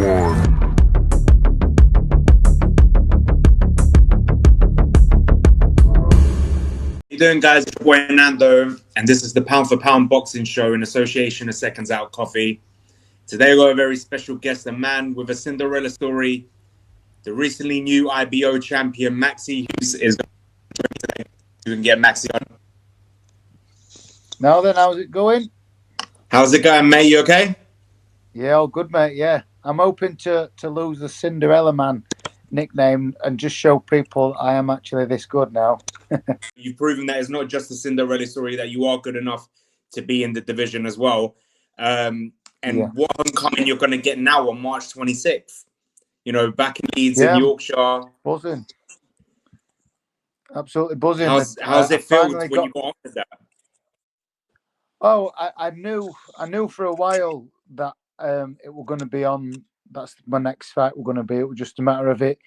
How you doing, guys? It's your boy Nando, and this is the Pound for Pound Boxing Show in association with Seconds Out Coffee. Today we got a very special guest, a man with a Cinderella story. The recently new IBO champion, Maxi Hughes, is going to today. You can get Maxi on. Now then, how's it going? How's it going, mate? You okay? Yeah, all good, mate. Yeah, I'm hoping to lose the Cinderella Man nickname and just show people I am actually this good now. You've proven that it's not just a Cinderella story, that you are good enough to be in the division as well. What homecoming you're going to get now on March 26th? You know, back in Leeds in Yorkshire. Buzzing. Absolutely buzzing. How's it feel when you got offered that? Oh, I knew for a while that it was going to be on. That's my next fight. We're going to be. It was just a matter of it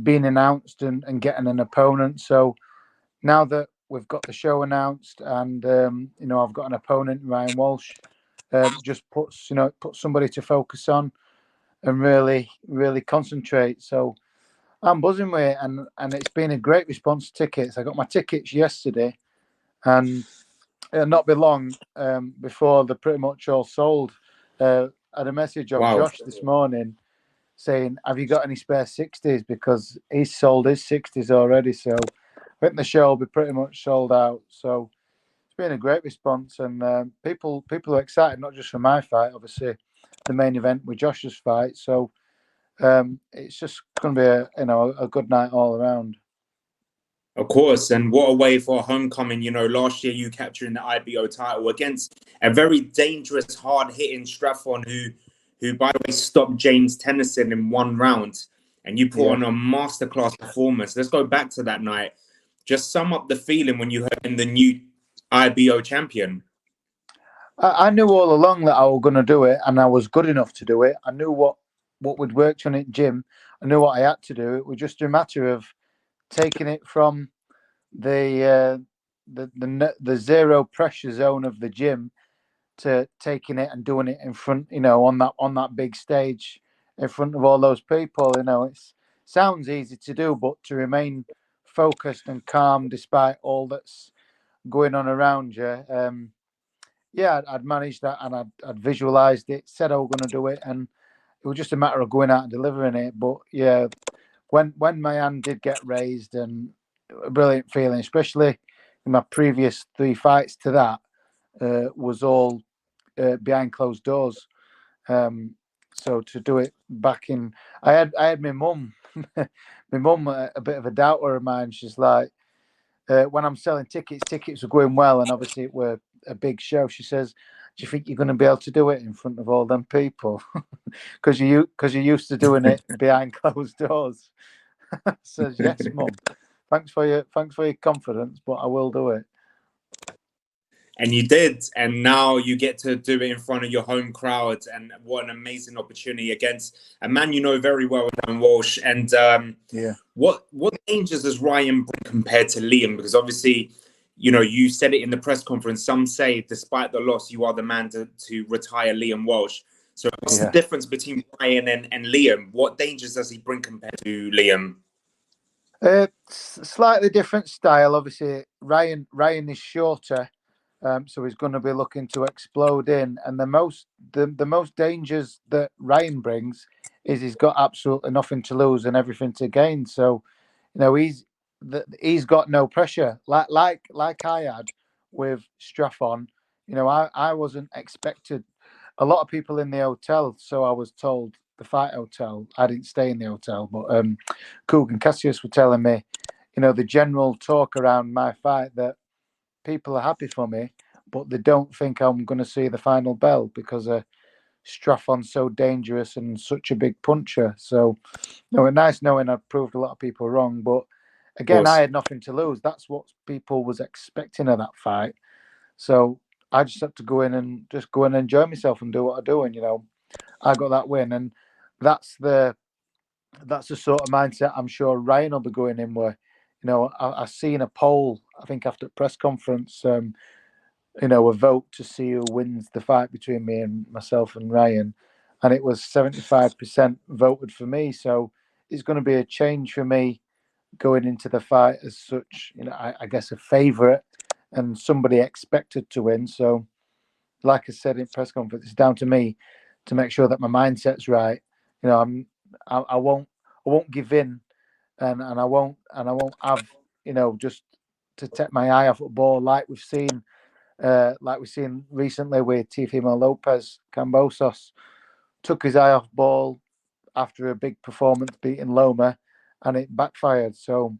being announced and getting an opponent. So now that we've got the show announced and I've got an opponent, Ryan Walsh, just puts somebody to focus on and really concentrate. So I'm buzzing with it, and it's been a great response to tickets. I got my tickets yesterday, and it'll not be long before they're pretty much all sold. I had a message of Josh this morning saying, have you got any spare 60s? Because he's sold his 60s already. So I think the show will be pretty much sold out. So it's been a great response, and people are excited, not just for my fight, obviously the main event with Josh's fight. So it's just going to be a good night all around. Of course, and what a way for a homecoming. You know, last year you capturing the IBO title against a very dangerous, hard-hitting Straffon who, by the way, stopped James Tennyson in one round, and you put on a masterclass performance. Let's go back to that night. Just sum up the feeling when you heard him the new IBO champion. I knew all along that I was going to do it, and I was good enough to do it. I knew what would work on it, Jim. I knew what I had to do. It was just a matter of taking it from the zero pressure zone of the gym to taking it and doing it in front, on that big stage in front of all those people. It sounds easy to do, but to remain focused and calm despite all that's going on around you. I'd managed that, and I'd visualized it, said I was going to do it, and it was just a matter of going out and delivering it. But yeah, when my hand did get raised, and a brilliant feeling, especially in my previous 3 fights to that, was all behind closed doors. So to do it back in, I had my mum, my mum, a bit of a doubter of mine. She's like, when I'm selling tickets were going well, and obviously it were a big show. She says, "Do you think you're going to be able to do it in front of all them people? Because you're used to doing it behind closed doors." Says, "Yes, Mum. Thanks for your confidence, but I will do it." And you did, and now you get to do it in front of your home crowd, and what an amazing opportunity against a man you know very well, Ryan Walsh. And what dangers does Ryan bring compared to Liam? Because obviously, you said it in the press conference. Some say, despite the loss, you are the man to retire Liam Walsh. So what's the difference between Ryan and Liam? What dangers does he bring compared to Liam? Slightly different style. Obviously, Ryan is shorter. So he's going to be looking to explode in, and the most dangers that Ryan brings is he's got absolutely nothing to lose and everything to gain. So, he's got no pressure like I had with Straffon. I wasn't expected. A lot of people in the hotel, so I was told, the fight hotel. I didn't stay in the hotel, but Coog and Cassius were telling me, the general talk around my fight, that people are happy for me, but they don't think I'm going to see the final bell because Straffon's so dangerous and such a big puncher. So, it's nice knowing I've proved a lot of people wrong. But again, I had nothing to lose. That's what people was expecting of that fight. So I just had to go in and enjoy myself and do what I do. And I got that win, and that's the sort of mindset I'm sure Ryan will be going in with. I seen a poll, I think after the press conference, a vote to see who wins the fight between myself and Ryan. and it was 75% voted for me. So it's going to be a change for me going into the fight as such. You know, I guess a favourite and somebody expected to win. So, like I said in press conference, it's down to me to make sure that my mindset's right. You know, I won't give in, and I won't have, you know, just to take my eye off the ball like we've seen recently with Teofimo Lopez. Kambosos took his eye off ball after a big performance beating Loma, and it backfired. So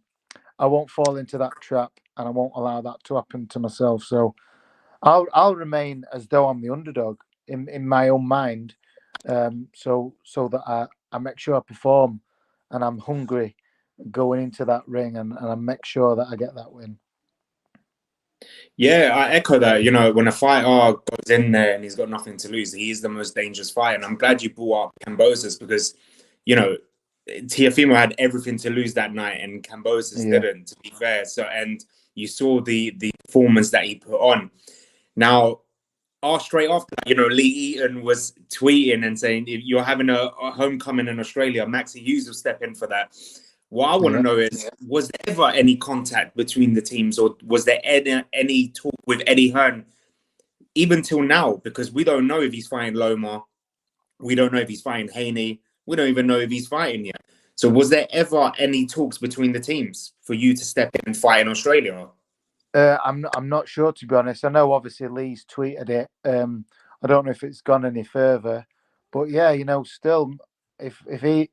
I won't fall into that trap, and I won't allow that to happen to myself. So I'll remain as though I'm the underdog in my own mind, so that I make sure I perform, and I'm hungry going into that ring, and I make sure that I get that win. Yeah, I echo that. You know, when a fighter goes in there and he's got nothing to lose, he's the most dangerous fighter. And I'm glad you brought up Kambosas because, you know, Teofimo had everything to lose that night and Kambosas didn't, to be fair. So, and you saw the performance that he put on. Now, straight after that, you know, Lee Eaton was tweeting and saying, if you're having a homecoming in Australia, Maxi Hughes will step in for that. What I want to know is, was there ever any contact between the teams, or was there any talk with Eddie Hearn even till now? Because we don't know if he's fighting Loma. We don't know if he's fighting Haney. We don't even know if he's fighting yet. So was there ever any talks between the teams for you to step in and fight in Australia? I'm not sure, to be honest. I know obviously Lee's tweeted it. I don't know if it's gone any further, but yeah, you know, still, if he,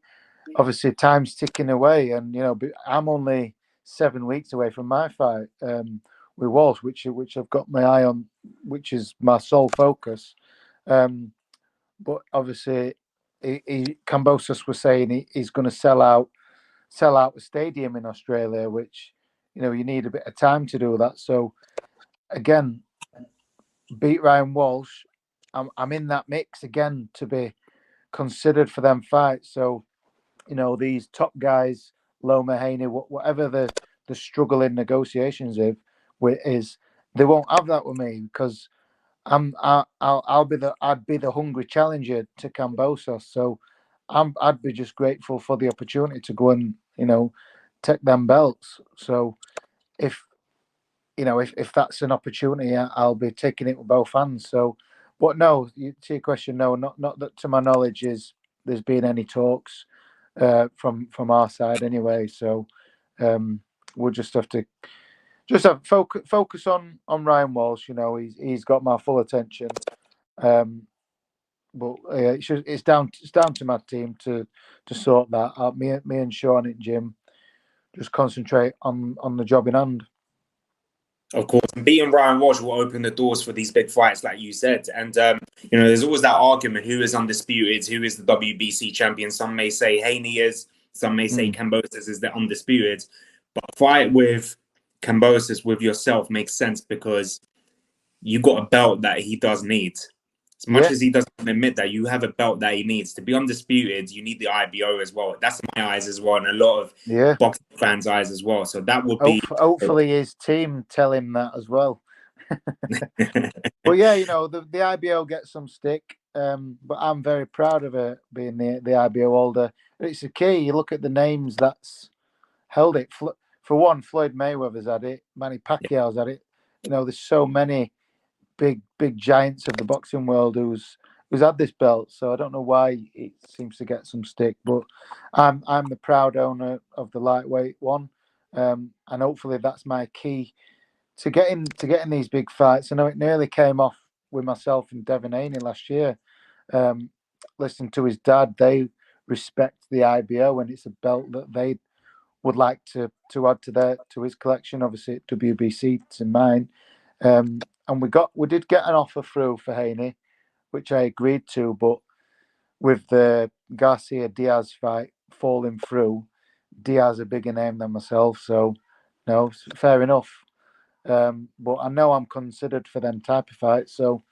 obviously time's ticking away, and you know, I'm only 7 weeks away from my fight with Walsh, which I've got my eye on, which is my sole focus. But obviously, Kambosos was saying he's going to sell out the stadium in Australia, which, you know, you need a bit of time to do that. So again, beat Ryan Walsh, I'm in that mix again to be considered for them fights. So, you know, these top guys, Loma, Haney, whatever the struggle in negotiations is, they won't have that with me, because I'd be the hungry challenger to Kambosos. So I'd be just grateful for the opportunity to go and, you know, take them belts. So if that's an opportunity, I'll be taking it with both hands. So, but no, to your question, no, not that to my knowledge there's been any talks from our side anyway. So we'll just have to focus on Ryan Walsh. You know, he's got my full attention. But it's down to my team to sort that out. Me and Sean and Jim just concentrate on the job in hand. Of course, and beating Ryan Walsh will open the doors for these big fights, like you said. And you know, there's always that argument: who is undisputed, who is the WBC champion? Some may say Haney is, some may say Kambosas is the undisputed. But a fight with Kambosas with yourself makes sense because you got a belt that he does need. As much as he doesn't admit that, you have a belt that he needs. To be undisputed, you need the IBO as well. That's in my eyes as well, and a lot of boxing fans' eyes as well. So that would be... Hopefully his team tell him that as well. But yeah, you know, the IBO gets some stick, but I'm very proud of it being the IBO holder. It's a key. You look at the names that's held it. For one, Floyd Mayweather's had it. Manny Pacquiao's had it. You know, there's so many big giants of the boxing world who's had this belt. So I don't know why it seems to get some stick, but I'm the proud owner of the lightweight one, and hopefully that's my key to getting these big fights. I know it nearly came off with myself and Devin Haney last year. Listening to his dad, they respect the IBO, and it's a belt that they would like to add to his collection. Obviously, at WBC to mine. And we did get an offer through for Haney, which I agreed to, but with the Garcia Diaz fight falling through, Diaz a bigger name than myself, so no, fair enough. But I know I'm considered for them type of fights, so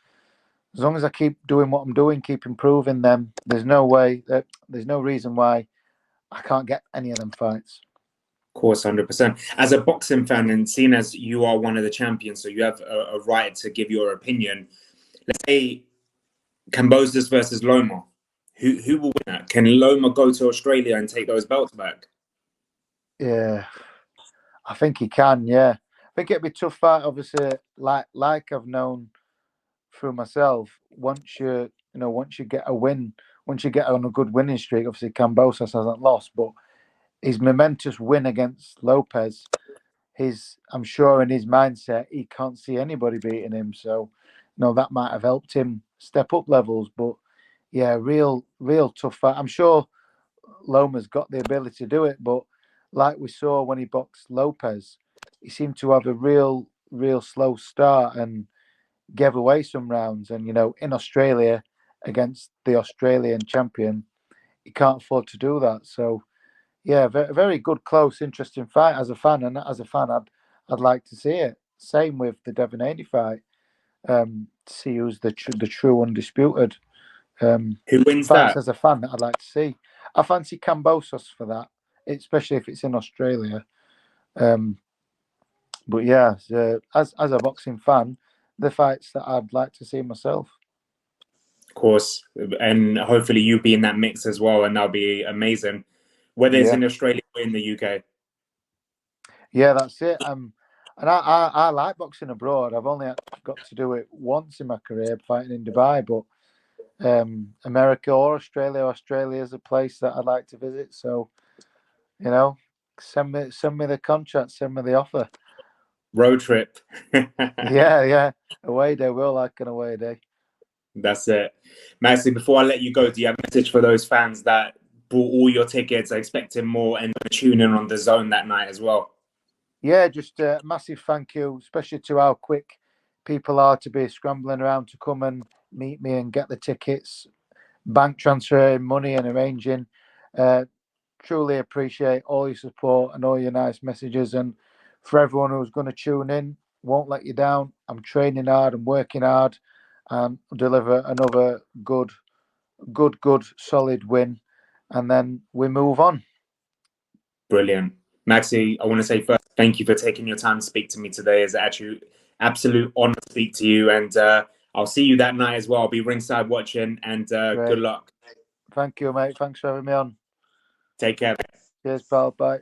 as long as I keep doing what I'm doing, keep improving them, there's no reason why I can't get any of them fights. Of course, 100%. As a boxing fan, and seeing as you are one of the champions, so you have a right to give your opinion. Let's say Kambosos versus Loma. Who will win that? Can Loma go to Australia and take those belts back? Yeah, I think he can. Yeah, I think it'd be a tough fight. Obviously, like I've known through myself. Once once you get a win, once you get on a good winning streak, obviously Kambosas hasn't lost, but his momentous win against Lopez, I'm sure in his mindset he can't see anybody beating him. So, that might have helped him step up levels. But yeah, real tough fight. I'm sure Loma's got the ability to do it, but like we saw when he boxed Lopez, he seemed to have a real slow start and gave away some rounds. And in Australia against the Australian champion, he can't afford to do that. So yeah, very, very good, close, interesting fight as a fan, and I'd like to see it. Same with the Devin Haney fight. See who's the true undisputed. Who wins Fights that? as a fan that I'd like to see. I fancy Kambosos for that, especially if it's in Australia. But yeah, as a boxing fan, the fights that I'd like to see myself. Of course, and hopefully you be in that mix as well, and that'll be amazing. Whether it's in Australia or in the UK. Yeah, that's it. And I like boxing abroad. I've only got to do it once in my career, fighting in Dubai. But America or Australia is a place that I'd like to visit. So, send me the contract, send me the offer. Road trip. Yeah. Away day. We all like an away day. That's it. Maxi, before I let you go, do you have a message for those fans that bought all your tickets, are expecting more, and tune in on the zone that night as well? Yeah, just a massive thank you, especially to how quick people are to be scrambling around to come and meet me and get the tickets, bank transferring money and arranging. Truly appreciate all your support and all your nice messages. And for everyone who's going to tune in, won't let you down. I'm training hard, I'm working hard, and I'll deliver another good, solid win. And then we move on. Brilliant. Maxi, I want to say first, thank you for taking your time to speak to me today. It's actually absolute honor to speak to you. And I'll see you that night as well. I'll be ringside watching, and good luck. Thank you, mate. Thanks for having me on. Take care. Cheers, pal. Bye.